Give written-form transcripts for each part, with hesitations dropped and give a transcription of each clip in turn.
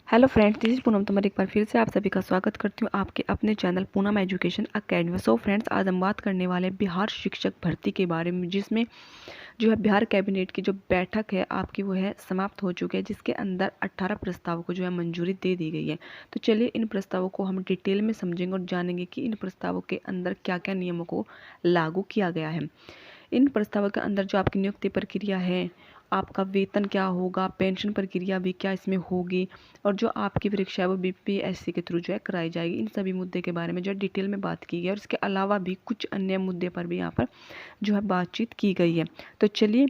Hello friends, this is Poonam. तुम्हारे एक बार फिर से आप सभी का स्वागत करती हूँ आपके अपने channel Poonam education academy. So friends, आज हम बात करने वाले हैं बिहार शिक्षक भर्ती के बारे में, जिसमें जो है बिहार कैबिनेट की जो बैठक है आपकी वो है समाप्त हो चुकी है, जिसके अंदर 18 प्रस्तावों को जो है मंजूरी दे दी गई है। तो चलिए इन प्रस्तावों को हम डिटेल में समझेंगे और जानेंगे कि इन प्रस्तावों के अंदर क्या क्या नियमों को लागू किया गया है। इन प्रस्तावों के अंदर जो आपकी नियुक्ति प्रक्रिया है, आपका वेतन क्या होगा, पेंशन प्रक्रिया भी क्या इसमें होगी, और जो आपकी परीक्षा है वो बीपीएससी के थ्रू जो है कराई जाएगी। इन सभी मुद्दे के बारे में जो है डिटेल में बात की गई है और इसके अलावा भी कुछ अन्य मुद्दे पर भी यहाँ पर जो है बातचीत की गई है। तो चलिए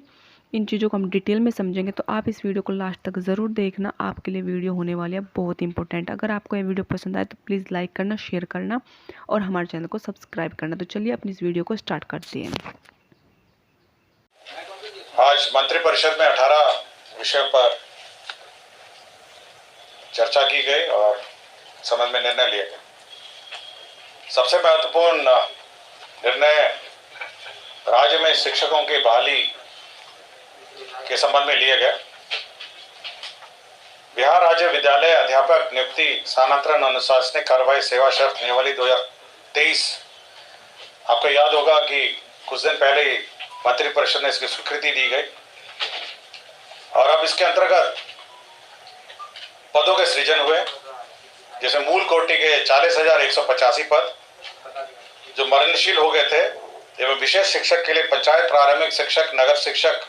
इन चीज़ों को हम डिटेल में समझेंगे, तो आप इस वीडियो को लास्ट तक ज़रूर देखना। आपके लिए वीडियो होने वाली है बहुत इंपॉर्टेंट। अगर आपको ये वीडियो पसंद आए तो प्लीज़ लाइक करना, शेयर करना और हमारे चैनल को सब्सक्राइब करना। तो चलिए अपनी इस वीडियो को स्टार्ट करते हैं। आज मंत्रिपरिषद में 18 विषयों पर चर्चा की गई और समझ में निर्णय लिए गए। सबसे महत्वपूर्ण निर्णय राज्य में शिक्षकों की बहाली के संबंध में लिए गए। बिहार राज्य विद्यालय अध्यापक नियुक्ति स्थानांतरण अनुशासनिक कार्रवाई सेवा शर्त नियमावली 2023, आपको याद होगा कि कुछ दिन पहले ही मंत्रिपरिषद ने इसकी स्वीकृति दी गई और अब इसके अंतर्गत पदों के सृजन हुए, जैसे मूल कोटि के 40,185 पद जो मरणशील हो गए थे, एवं विशेष शिक्षक के लिए पंचायत प्रारंभिक शिक्षक, नगर शिक्षक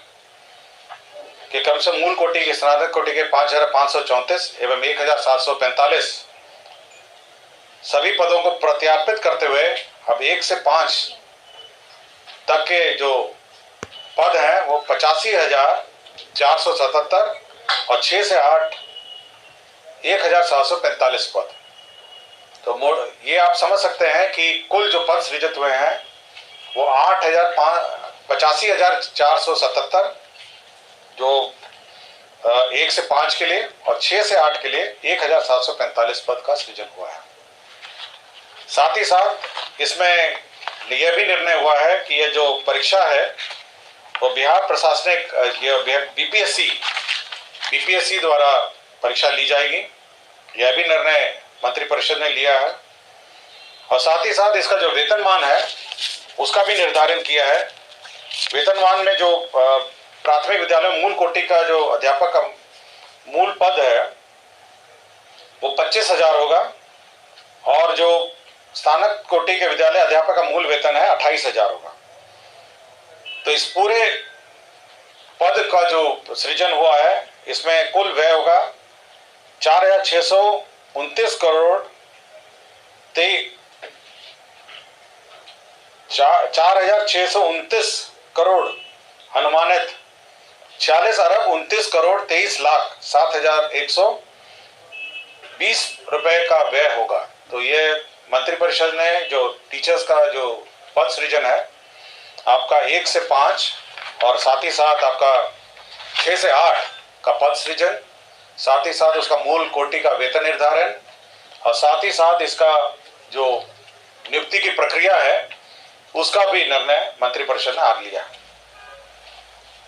के क्रम से मूल कोटि के स्नातक कोटि के 5,534 एवं 1,745 सभी पदों को प्रत्यार्पित करते हुए अब 1 से 5 तक के जो पद हैं वो 85,477 और 6 से 8 1,745 पद। तो ये आप समझ सकते हैं कि कुल जो पद सृजित हुए हैं वो 85,477 जो 1 से 5 के लिए और 6 से 8 के लिए 1,745 पद का सृजन हुआ है। साथ ही साथ इसमें यह भी निर्णय हुआ है कि ये जो परीक्षा है वो बिहार प्रशासनिक बीपीएससी द्वारा परीक्षा ली जाएगी। यह भी निर्णय मंत्रिपरिषद ने लिया है और साथ ही साथ इसका जो वेतनमान है उसका भी निर्धारण किया है। वेतनमान में जो प्राथमिक विद्यालय मूल कोटि का जो अध्यापक का मूल पद है वो 25,000 होगा और जो स्नातक कोटि के विद्यालय अध्यापक का मूल वेतन है 28,000 होगा। तो इस पूरे पद का जो सृजन हुआ है इसमें कुल व्यय होगा 4,629 करोड़ 4,629 करोड़ अनुमानित 46,29,23,07,120 रुपए का व्यय होगा। तो ये मंत्रिपरिषद ने जो टीचर्स का जो पद सृजन है आपका 1 से 5 और साथ ही साथ आपका 6 से 8 का पद सृजन, साथ ही साथ उसका मूल कोटि का वेतन निर्धारण और साथ ही साथ इसका जो नियुक्ति की प्रक्रिया है उसका भी निर्णय मंत्रिपरिषद ने आज लिया।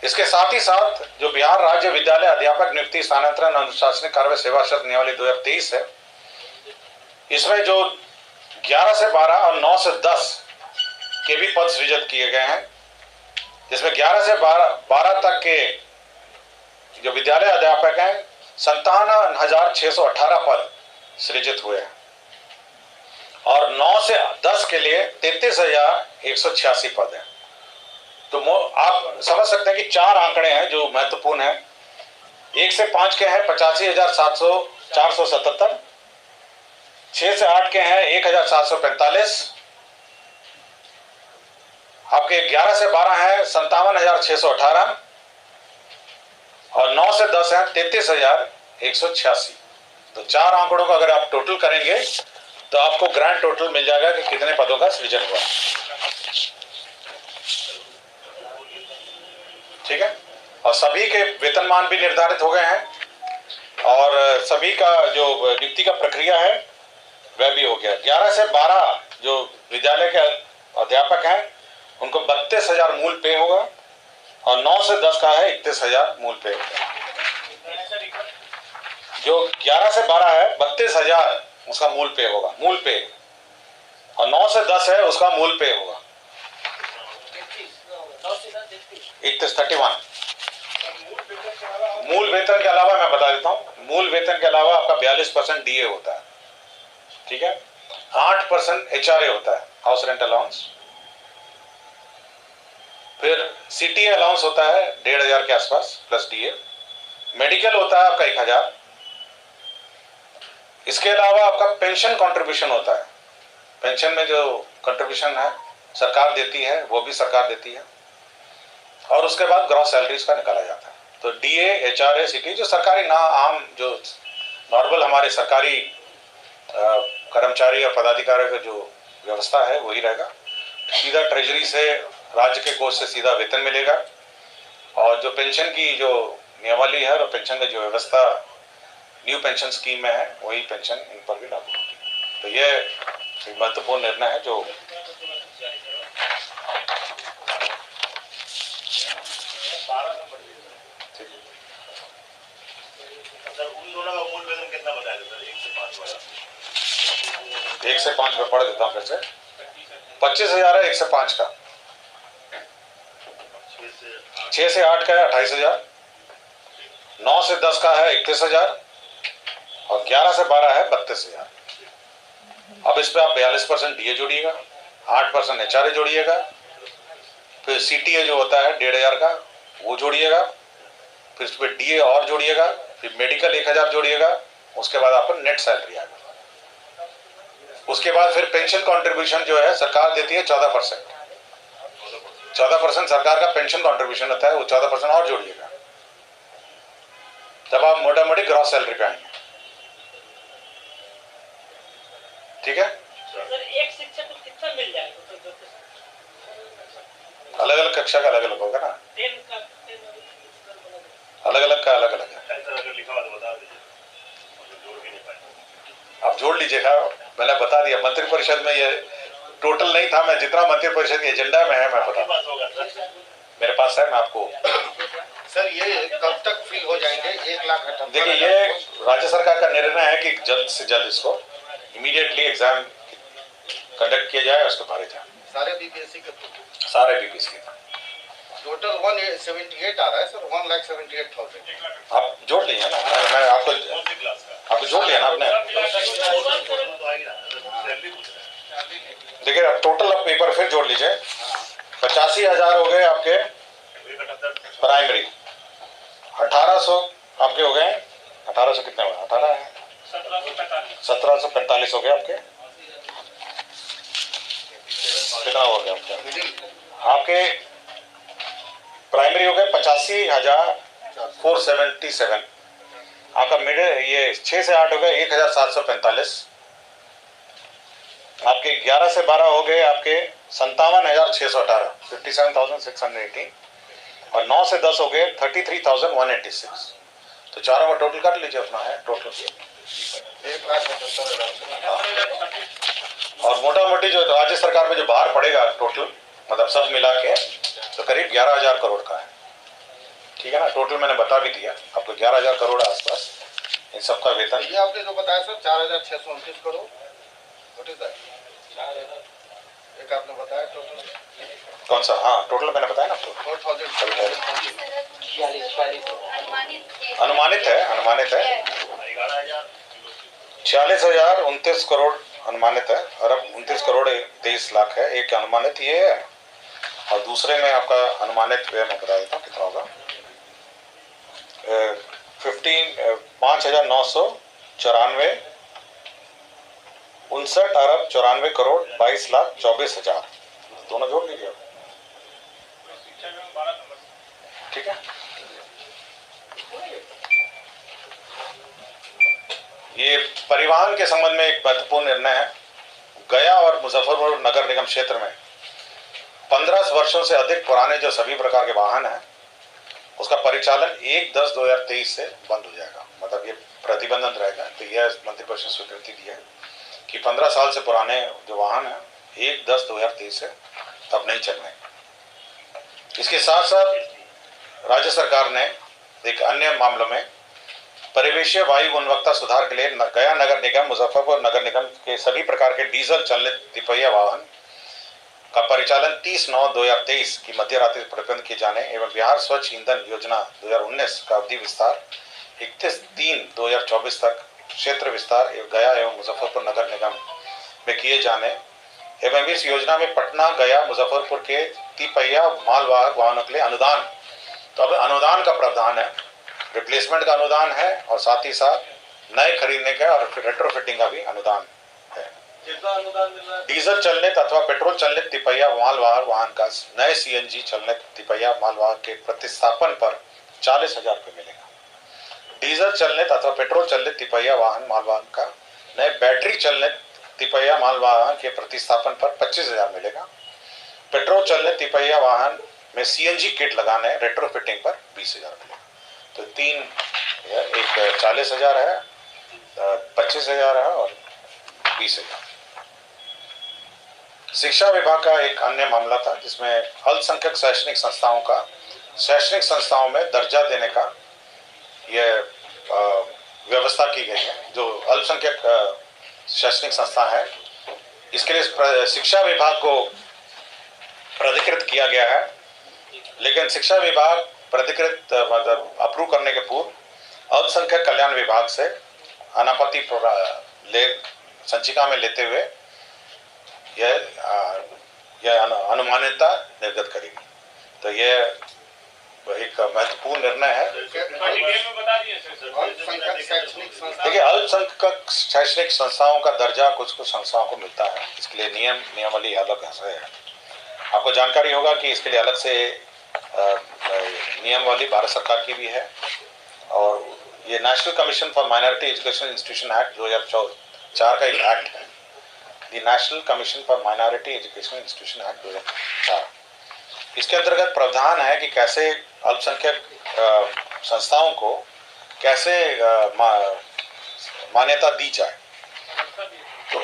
इसके साथ ही साथ जो बिहार राज्य विद्यालय अध्यापक नियुक्ति स्थानांतरण अनुशासनिक कार्रवाई सेवा शर्त नियमावली 2023 है, इसमें जो 11 से 12 और 9 से 10 के भी पद सृजित किए गए हैं, जिसमें 11 से 12 तक के जो विद्यालय अध्यापक हैं 57,618 पद सृजित हुए हैं और 9 से 10 के लिए 33,186 पद हैं। तो आप समझ सकते हैं कि 4 आंकड़े हैं जो महत्वपूर्ण हैं। 1 से 5 के हैं 85,477, 6 से 8 के हैं 1,745, आपके 11 से 12 हैं 57,618 और 9 से 10 है 33,186। तो 4 आंकड़ों को अगर आप टोटल करेंगे तो आपको ग्रैंड टोटल मिल जाएगा कि कितने पदों का सृजन हुआ। ठीक है, और सभी के वेतनमान भी निर्धारित हो गए हैं और सभी का जो नियुक्ति का प्रक्रिया है वह भी हो गया। 11 से 12 जो विद्यालय के अध्यापक हैं उनको 32,000 मूल पे होगा और 9 से 10 का है 31,000 मूल पे होगा। जो 11 से 12 है 32,000 उसका मूल पे होगा, मूल पे, और 9 से 10 है उसका मूल पे होगा 31। मूल वेतन के अलावा मैं बता देता हूं, मूल वेतन के अलावा आपका 42% डीए होता है, ठीक है, 8% एचआरए होता है, हाउस रेंट अलाउंस, फिर सीटीए अलाउंस होता है 1,500 के आसपास प्लस डीए, मेडिकल होता है आपका 1,000, इसके अलावा आपका पेंशन कंट्रीब्यूशन होता है, पेंशन में जो कंट्रीब्यूशन है सरकार देती है वो भी सरकार देती है, और उसके बाद ग्रॉस सैलरीज का निकाला जाता है। तो डीए एचआरए सीटी जो सरकारी ना आम जो नॉर्मल हमारे सरकारी कर्मचारी और पदाधिकारियों का जो व्यवस्था है वही रहेगा। सीधा ट्रेजरी से राज्य के कोष से सीधा वेतन मिलेगा, और जो पेंशन की जो नियमावली है और पेंशन की जो व्यवस्था न्यू पेंशन स्कीम में है वही पेंशन इन पर भी लागू होगी। तो ये एक महत्वपूर्ण निर्णय है जो उन दोनों का मूल वेतन कितना बताया था सर? 1 से 5 वाला 1 से 5 में पढ़ देता हूँ फिर से। 25,000 है 1 से 5 का, 6 से 8 का है 28,000, 9 से 10 का है 31,000, और 11 से 12 है 32,000। अब इस पे आप 42% डीए जोड़िएगा, 8% एचआरए जोड़िएगा, फिर सीटीए जो होता है 1,500 का वो जोड़िएगा, फिर इस पे डीए और जोड़िएगा, फिर मेडिकल 1,000 जोड़िएगा, उसके बाद आपको नेट सैलरी आएगा। उसके बाद फिर पेंशन कंट्रीब्यूशन जो है सरकार देती है 14%, 14% सरकार का पेंशन कंट्रीब्यूशन होता है, वो 14% और जोड़िएगा, तब आप मोटा मोटी ग्रॉस सैलरी पे आएंगे, ठीक है। सर एक शिक्षक को कितना मिल जाएगा? अलग अलग कक्षा का अलग अलग होगा ना, अलग अलग का अलग अलग है। अगर लिखा हुआ तो बता दीजिए, जोड़ भी नहीं पाए। आप जोड़ लीजिएगा, मैंने बता दिया मंत्रि परिषद में ये टोटल नहीं था, मैं जितना मंत्रि परिषद के एजेंडा में है मैं बता, मेरे पास है, मैं आपको। सर ये कब तक फ्री हो जाएंगे? 1,78,000। देखिए ये राज्य सरकार का निर्णय है कि जल्द से जल्द इसको इमीडिएटली एग्जाम कंडक्ट किया जाए, उसको भरे जाए सारे बीपीएससी के सारे बीपीएससी का। टोटल 178 आ रहा है सर, 1,78,000। आप जोड़ लीजिए ना, मैं आपको जोड़ लिया ना आपने। देखिए अब टोटल आप एक बार फिर जोड़ लीजिए, 85,000 हो गए आपके प्राइमरी, 1,800 आपके हो गए, 1,800 कितने हुए? 18 है, 1,745 हो गए आपके, कितना हो गया आपके प्राइमरी हो गए 85,477, आपका मिडिल ये 6 से 8 हो गए 1,745, आपके 11 से 12 हो गए आपके 57,618, 57,618, और 9 से 10 हो गए 33,186। तो चारों का टोटल कर लीजिए अपना है टोटल, 1,78,000। और मोटा मोटी जो राज्य सरकार में जो बाहर पड़ेगा टोटल मतलब सब मिला के तो करीब 11,000 करोड़ का है, ठीक है ना। टोटल मैंने बता भी दिया आपको, 11,000 करोड़ आसपास इन सबका वेतन। ये आपने जो बताया सर 4,629 करोड़, एक आपने बताया टोटल कौन सा? हाँ टोटल मैंने बताया ना आपको, 4,000 अनुमानित है 46,029 करोड़ अनुमानित है, अरब 29 करोड़ 23 लाख है, एक अनुमानित ये है, और दूसरे में आपका अनुमानित मैं बता देता हूँ कितना होगा, 5,994 59 अरब 94 करोड़ 22 लाख 24,000, दोनों जोड़ लीजिए, ठीक है। ये परिवहन के संबंध में एक महत्वपूर्ण निर्णय है। गया और मुजफ्फरपुर नगर निगम क्षेत्र में 15 वर्षों से अधिक पुराने जो सभी प्रकार के वाहन हैं उसका परिचालन 1/10/2023 से बंद हो जाएगा, मतलब ये प्रतिबंधित रहेगा। तो यह मंत्रिपरिषद स्वीकृति दी है कि 15 साल से पुराने जो वाहन हैं 1/10/2023 से अब नहीं चलने। इसके साथ साथ राज्य सरकार ने एक अन्य मामलों में परिवेशीय वायु गुणवत्ता सुधार के लिए गया नगर निगम, मुजफ्फरपुर नगर निगम के सभी प्रकार के डीजल चालित तिपहिया वाहन का परिचालन 30/9/2023 की मध्य रात्रि प्रतिबंध किए जाने एवं बिहार स्वच्छ ईंधन योजना 2019 का अवधि विस्तार 31/3/2024 तक क्षेत्र विस्तार गया एवं मुजफ्फरपुर नगर निगम में किए जाने एवं इस योजना में पटना, गया, मुजफ्फरपुर के तिपहिया मालवाहक वाहनों के लिए अनुदान, तो अब अनुदान का प्रावधान है, रिप्लेसमेंट का अनुदान है और साथ ही साथ नए खरीदने का और रेट्रोफिटिंग का भी अनुदान है। कितना अनुदान मिल रहा है? डीजल चलित अथवा पेट्रोल चलित तिपहिया मालवाहक वाहन का नए सीएनजी चलित तिपहिया मालवाहक के प्रतिस्थापन पर 40,000 रुपये मिलेगा। डीजल चलित अथवा पेट्रोल चलित तिपहिया वाहन मालवाहन का नए बैटरी चलित तिपहिया मालवाहन के प्रतिस्थापन पर 25,000 मिलेगा। पेट्रोल चलित तिपहिया वाहन में सीएनजी किट लगाने रेट्रोफिटिंग पर 20,000 मिलेगा। तो तीन, एक 40,000 है, 25,000 है और 20,000। शिक्षा विभाग का एक अन्य मामला था जिसमें अल्पसंख्यक शैक्षणिक संस्थाओं में दर्जा देने का यह व्यवस्था की गई है। जो अल्पसंख्यक शैक्षणिक संस्था है इसके लिए शिक्षा विभाग को प्राधिकृत किया गया है, लेकिन शिक्षा विभाग प्राधिकृत मतलब अप्रूव करने के पूर्व अल्पसंख्यक कल्याण विभाग से अनापत्ति संचिका में लेते हुए यह अनुमान्यता निर्गत करेगी। तो यह एक महत्वपूर्ण निर्णय है। देखिए, अल्पसंख्यक शैक्षणिक संस्थाओं का दर्जा कुछ संस्थाओं को मिलता है, इसके लिए नियमावली अलग है। आपको जानकारी होगा कि इसके लिए अलग से नियमावली भारत सरकार की भी है और ये national commission for minority education institution act 2004 का एक एक्ट है, the national commission for minority education institution act 2004। इसके अंतर्गत प्रावधान है कि कैसे अल्पसंख्यक संस्थाओं को कैसे मान्यता दी जाए। तो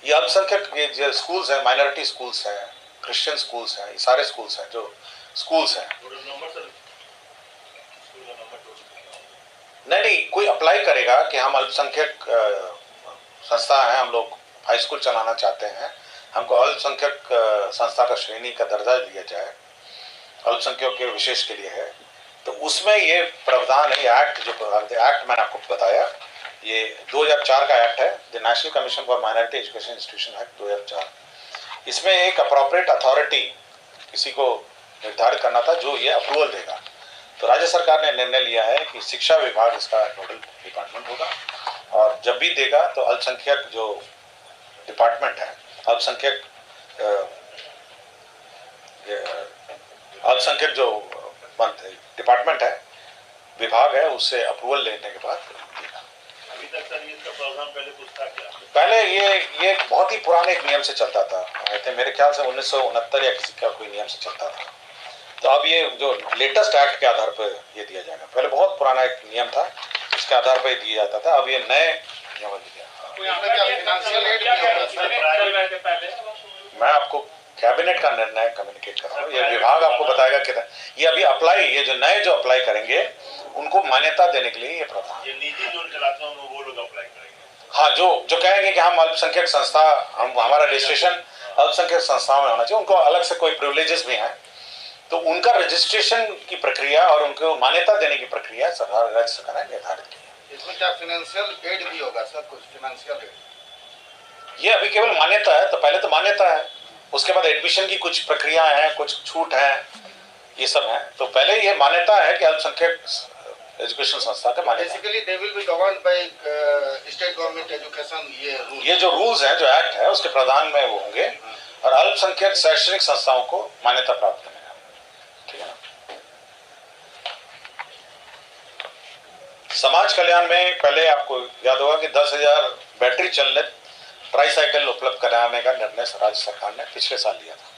ये अल्पसंख्यक जो स्कूल्स हैं, माइनॉरिटी स्कूल्स हैं, क्रिश्चियन स्कूल्स हैं, ये सारे स्कूल्स हैं जो स्कूल्स हैं। नहीं, कोई अप्लाई करेगा कि हम अल्पसंख्यक संस्था है, हम लोग हाई स्कूल चलाना चाहते हैं, हमको अल्पसंख्यक संस्था का श्रेणी का दर्जा दिया जाए, अल्पसंख्यक के विशेष के लिए है, तो उसमें ये प्रावधान है। ये एक्ट जो एक्ट मैंने आपको बताया, ये 2004 का एक्ट है, the national commission for minority education institution act 2004। इसमें एक अप्रोप्रिएट अथॉरिटी किसी को निर्धारित करना था जो ये अप्रूवल देगा। तो राज्य सरकार ने निर्णय लिया है कि शिक्षा विभाग इसका नोडल डिपार्टमेंट होगा और जब भी देगा तो अल्पसंख्यक जो डिपार्टमेंट है, अल्पसंख्यक जो डिपार्टमेंट है, विभाग है, उससे अप्रूवल लेने के बाद देगा। अभी तक सर इसका प्रावधान पहले कुछ था क्या? पहले ये बहुत ही पुराने एक नियम से चलता था, मेरे ख्याल से 1969 या किसी का कोई नियम से चलता था। तो अब ये जो लेटेस्ट एक्ट के आधार पर ये दिया जाएगा। पहले बहुत पुराना एक नियम था, इसके आधार पर दिया जाता था, अब ये नए नियम दिया। मैं आपको कैबिनेट का निर्णय कम्युनिकेट कर रहा हूँ, ये विभाग आपको बताएगा कितना। ये अभी अप्लाई, ये जो नए जो अप्लाई करेंगे उनको मान्यता देने के लिए ये प्रावधान। ये निजी जो चलाते हैं वो लोग अप्लाई करेंगे। हाँ, जो कहेंगे कि हम अल्पसंख्यक संस्था, हमारा रजिस्ट्रेशन अल्पसंख्यक संस्थाओं में होना चाहिए, उनको अलग से कोई प्रिविलेजेस भी हैं, तो उनका रजिस्ट्रेशन की प्रक्रिया और उनको मान्यता देने की प्रक्रिया सरकार, राज्य सरकार ने निर्धारित की है। इसमें क्या फाइनेंशियल एड भी होगा सर? कुछ फाइनेंशियल एड? ये अभी केवल मान्यता है, तो पहले तो मान्यता है, उसके बाद एडमिशन की कुछ प्रक्रियाएं हैं, कुछ छूट है, ये सब है। तो पहले ये मान्यता है कि अल्पसंख्यक एजुकेशन संस्था का मान्यता। Basically they will be governed by state government education. ये जो रूल्स हैं, जो एक्ट है, उसके प्रावधान में वो होंगे और अल्पसंख्यक शैक्षणिक संस्थाओं को मान्यता प्राप्त करेगा। ठीक है ना। समाज कल्याण में पहले आपको याद होगा कि 10,000 बैटरी चालित ट्राईसाइकिल उपलब्ध कराने का निर्णय राज्य सरकार ने पिछले साल लिया था,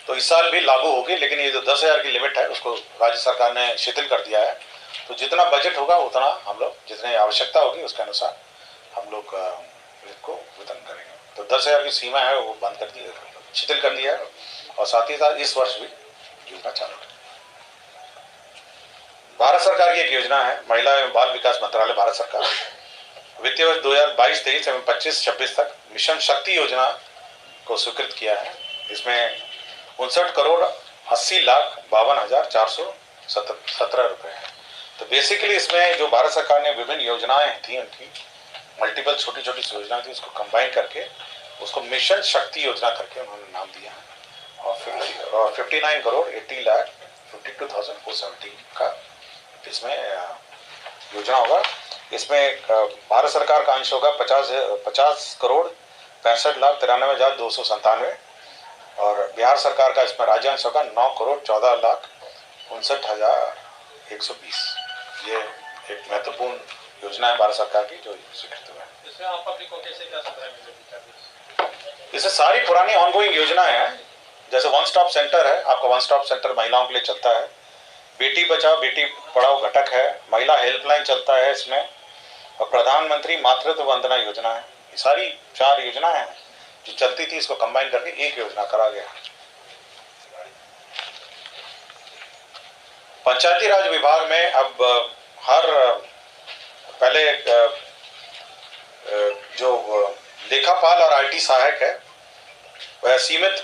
तो इस साल भी लागू होगी, लेकिन ये जो 10,000 की लिमिट है उसको राज्य सरकार ने शिथिल कर दिया है। तो जितना बजट होगा उतना हम लोग, जितनी आवश्यकता होगी उसके अनुसार हम लोग इसको वितरण करेंगे। तो 10,000 की सीमा है वो बंद कर दी है, शिथिल कर दिया है और साथ ही साथ इस वर्ष भी योजना चालू है। भारत सरकार की एक योजना है, महिला एवं बाल विकास मंत्रालय भारत सरकार वित्तीय वर्ष 2022-23 एवं 25-26 तक मिशन शक्ति योजना को स्वीकृत किया है। इसमें 59,80,52,417 रुपए है। तो बेसिकली इसमें जो भारत सरकार ने विभिन्न योजनाएं थी, उनकी मल्टीपल छोटी छोटी योजनाएं थी, उसको कंबाइन करके उसको मिशन शक्ति योजना करके उन्होंने नाम दिया है। और 59,80,52,417 का इसमें योजना होगा। इसमें भारत सरकार का अंश होगा 50,65,93,9297 और बिहार सरकार का इसमें राज्य अंश होगा 9,14,59,120। ये एक महत्वपूर्ण योजना है भारत सरकार की जो स्वीकृत हुआ है। इसमें आप पब्लिक को कैसे क्या सुविधा मिलेगी? इससे सारी पुरानी ऑनगोइंग योजनाएं हैं, जैसे वन स्टॉप सेंटर है, आपका वन स्टॉप सेंटर महिलाओं के लिए चलता है, बेटी बचाओ बेटी पढ़ाओ घटक है, महिला हेल्पलाइन चलता है इसमें, और प्रधानमंत्री मातृत्व वंदना योजना है। ये सारी 4 योजनाएं हैं जो चलती थी, इसको कंबाइन करके एक योजना करा गया। पंचायती राज विभाग में अब हर पहले जो लेखापाल और आईटी सहायक है वह सीमित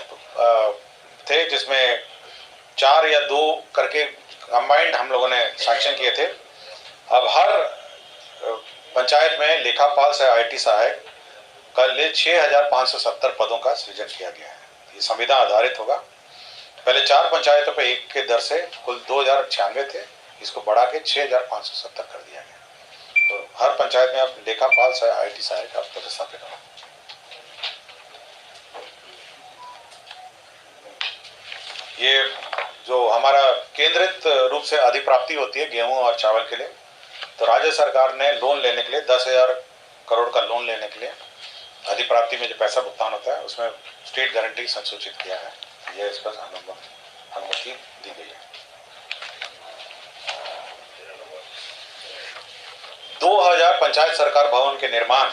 थे, जिसमें 4 या 2 करके कंबाइंड हम लोगों ने सैंक्शन किए थे। अब हर पंचायत में लेखापाल से आईटी सहायक का लिए 6,570 पदों का सृजन किया गया है। ये संविदा आधारित होगा। पहले 4 पंचायतों पे 1 के दर से कुल 2,096 थे, इसको बढ़ा के 6,570 कर दिया गया। तो हर पंचायत में अब लेखापाल से आईटी सहायक अब पदस्थापित होगा। ये जो हमारा केंद्रित रूप से अधिप्राप्ति होती है गेहूं और चावल के लिए, तो राज्य सरकार ने लोन लेने के लिए 10,000 करोड़ का लोन लेने के लिए अधिप्राप्ति में जो पैसा भुगतान होता है उसमें स्टेट गारंटी संसूचित किया है। यह इस पर अनुमति दी गई है। 2000 पंचायत सरकार भवन के निर्माण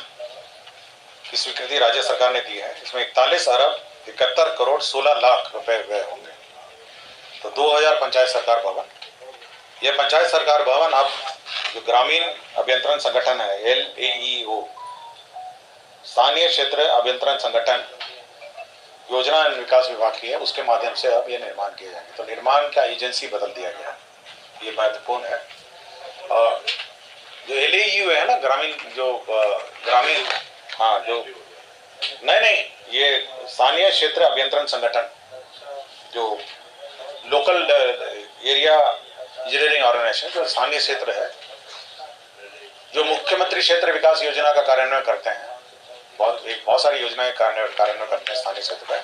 की स्वीकृति राज्य सरकार ने दी है। इसमें 41,71,16,00,000 रुपए व्यय होंगे। तो 2000 पंचायत सरकार भवन, यह पंचायत सरकार भवन अब जो ग्रामीण अभियंत्रण संगठन है LAEO, स्थानीय क्षेत्र अभियंत्रण संगठन योजना एवं विकास विभाग की है, उसके माध्यम से अब ये निर्माण किए जाएंगे। तो निर्माण का एजेंसी बदल दिया गया, ये महत्वपूर्ण है। जो LAEO है ना, ग्रामीण जो ग्रामीण जो नहीं ये स्थानीय क्षेत्र अभियंत्रण संगठन जो लोकल एरिया इंजीनियरिंग ऑर्गेनाइजेशन, जो स्थानीय क्षेत्र है, जो मुख्यमंत्री क्षेत्र विकास योजना का कार्यान्वयन करते हैं, बहुत सारी योजनाएं कार्यान्वयन करते हैं स्थानीय क्षेत्र में,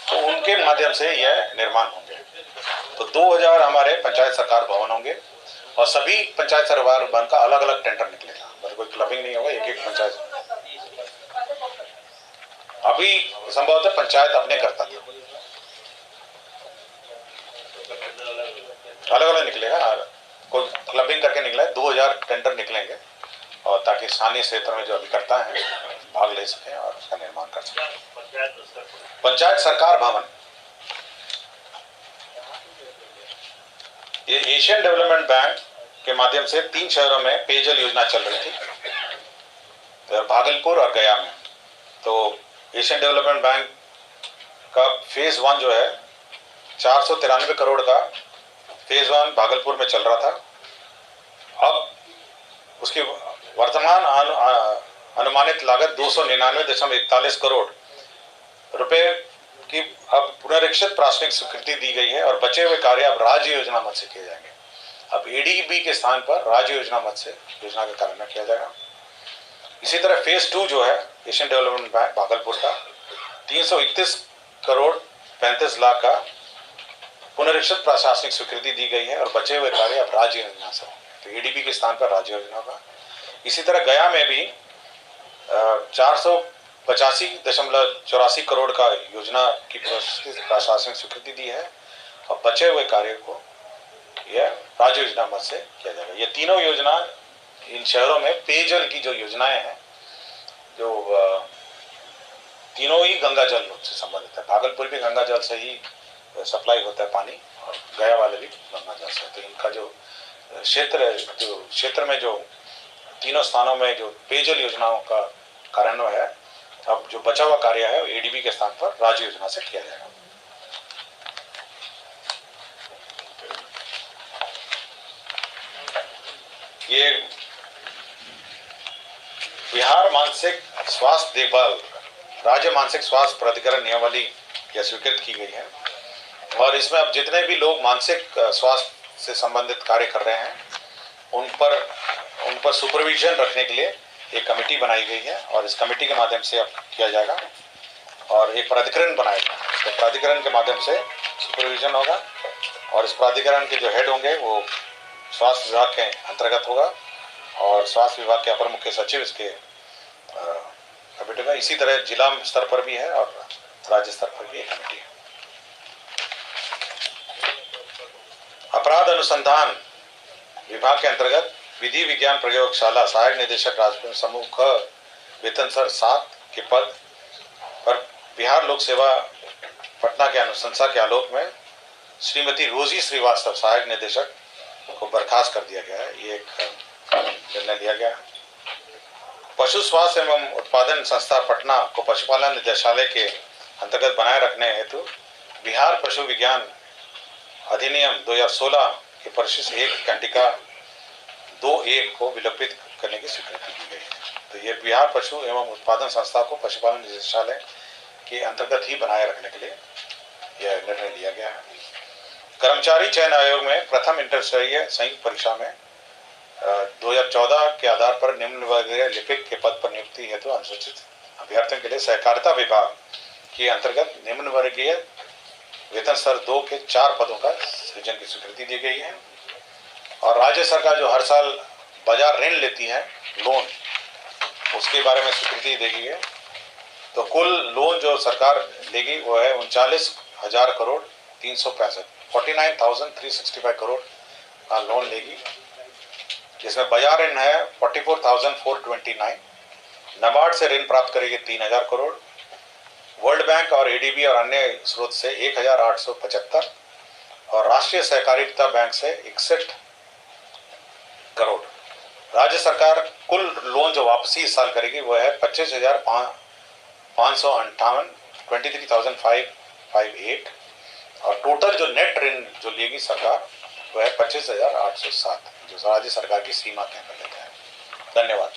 तो उनके माध्यम से यह निर्माण होंगे। तो 2000 हमारे पंचायत सरकार भवन होंगे और सभी पंचायत सरकार भवन का अलग अलग टेंडर निकलेगा, मतलब कोई क्लबिंग नहीं होगा। एक पंचायत अभी संभवतः पंचायत अपने करता था, अलग अलग निकलेगा, कोई क्लबिंग करके निकला है। 2000 टेंडर निकलेंगे और ताकि स्थानीय क्षेत्र में जो अभिकर्ता है भाग ले सकें और उसका निर्माण कर सकें। पंचायत सरकार भवन, ये एशियन डेवलपमेंट बैंक के माध्यम से 3 शहरों में पेयजल योजना चल रही थी, तो भागलपुर और गया में। तो एशियन डेवलपमेंट बैंक का फेज 1 जो है 493 करोड़ का फेज 1 भागलपुर में चल रहा था। अब उसकी वर्तमान अनुमानित लागत 299.41 करोड़ रुपए की अब पुनरीक्षित प्राथमिक स्वीकृति दी गई है और बचे हुए कार्य अब राज्य योजना मद से किए जाएंगे। अब ADB के स्थान पर राज्य योजना मद से योजना का कार्यान्वयन किया जाएगा। इसी तरह फेज 2 जो है एशियन डेवलपमेंट बैंक भागलपुर का 331 करोड़ 35 लाख का पुनरीक्षित प्रशासनिक स्वीकृति दी गई है और बचे हुए कार्य अब राज्य योजना से, तो ADB के स्थान पर राज्य योजना होगा। इसी तरह गया में भी 485.84 करोड़ का योजना की प्रशासनिक स्वीकृति दी है और बचे हुए कार्य को यह राज्य योजना मद से किया जाएगा। ये तीनों योजना इन शहरों में पेयजल की जो योजनाएं हैं, जो तीनों ही गंगा जल से संबंधित है। भागलपुर भी गंगा जल से ही सप्लाई होता है पानी और गया वाले भी गंगा जल से, तो इनका जो क्षेत्र में जो तीनों स्थानों में जो पेयजल योजनाओं का कार्यान्वय है, अब जो बचा हुआ कार्य है एडीबी के स्थान पर राज्य योजना से किया जाएगा। ये बिहार मानसिक स्वास्थ्य देखभाल राज्य मानसिक स्वास्थ्य प्राधिकरण नियमावली यह स्वीकृत की गई है और इसमें अब जितने भी लोग मानसिक स्वास्थ्य से संबंधित कार्य कर रहे हैं उन पर सुपरविजन रखने के लिए एक कमेटी बनाई गई है और इस कमेटी के माध्यम से अब किया जाएगा और एक प्राधिकरण बनाएगा। तो प्राधिकरण के माध्यम से सुपरविजन होगा और इस प्राधिकरण के जो हेड होंगे वो स्वास्थ्य विभाग के अंतर्गत होगा और स्वास्थ्य विभाग के अपर मुख्य सचिव इसके कमेटी में। इसी तरह जिला स्तर पर भी है और राज्य स्तर पर भी एक कमेटी है। अपराध अनुसंधान विभाग के अंतर्गत विधि विज्ञान प्रयोगशाला सहायक निदेशक राजपुर समूह ख वेतन सर 7 के पद पर बिहार लोक सेवा पटना के अनुशंसा के आलोक में श्रीमती रोजी श्रीवास्तव सहायक निदेशक को बर्खास्त कर दिया गया है। ये एक निर्णय लिया गया है। पशु स्वास्थ्य एवं उत्पादन संस्था पटना को पशुपालन निदेशालय के अंतर्गत बनाए रखने हेतु बिहार पशु विज्ञान अधिनियम 2016 के परिशिष्ट 1 कंडिका 2(1) को विलोपित करने की स्वीकृति दी गई है। तो ये बिहार पशु एवं उत्पादन संस्था को पशुपालन निदेशालय के अंतर्गत ही बनाए रखने के लिए यह निर्णय लिया गया है। कर्मचारी चयन आयोग में प्रथम इंटर स्तरीय संयुक्त परीक्षा में 2014 के आधार पर निम्न वर्गीय लिपिक के पद पर नियुक्ति हेतु अनुसूचित अभ्यर्थियों के लिए सहकारिता विभाग के अंतर्गत निम्न वर्गीय वेतन स्तर 2 के 4 पदों का सृजन की स्वीकृति दी गई है। और राज्य सरकार जो हर साल बाजार ऋण लेती है लोन, उसके बारे में स्वीकृति देगी है। तो कुल लोन जो सरकार लेगी वो है 39,000 करोड़ 49,365 करोड़ का लोन लेगी, जिसमें बाजार ऋण है 44,429, नाबार्ड से ऋण प्राप्त करेगी 3,000 करोड़, वर्ल्ड बैंक और एडीबी और अन्य स्रोत से 1,875 और राष्ट्रीय सहकारिता बैंक से 61 करोड़। राज्य सरकार कुल लोन जो वापसी इस साल करेगी वो है 25,558 23,558 और टोटल जो नेट ऋण जो लेगी सरकार वो है 25,807 जो राज्य सरकार की सीमा के अंदर लेते हैं। धन्यवाद।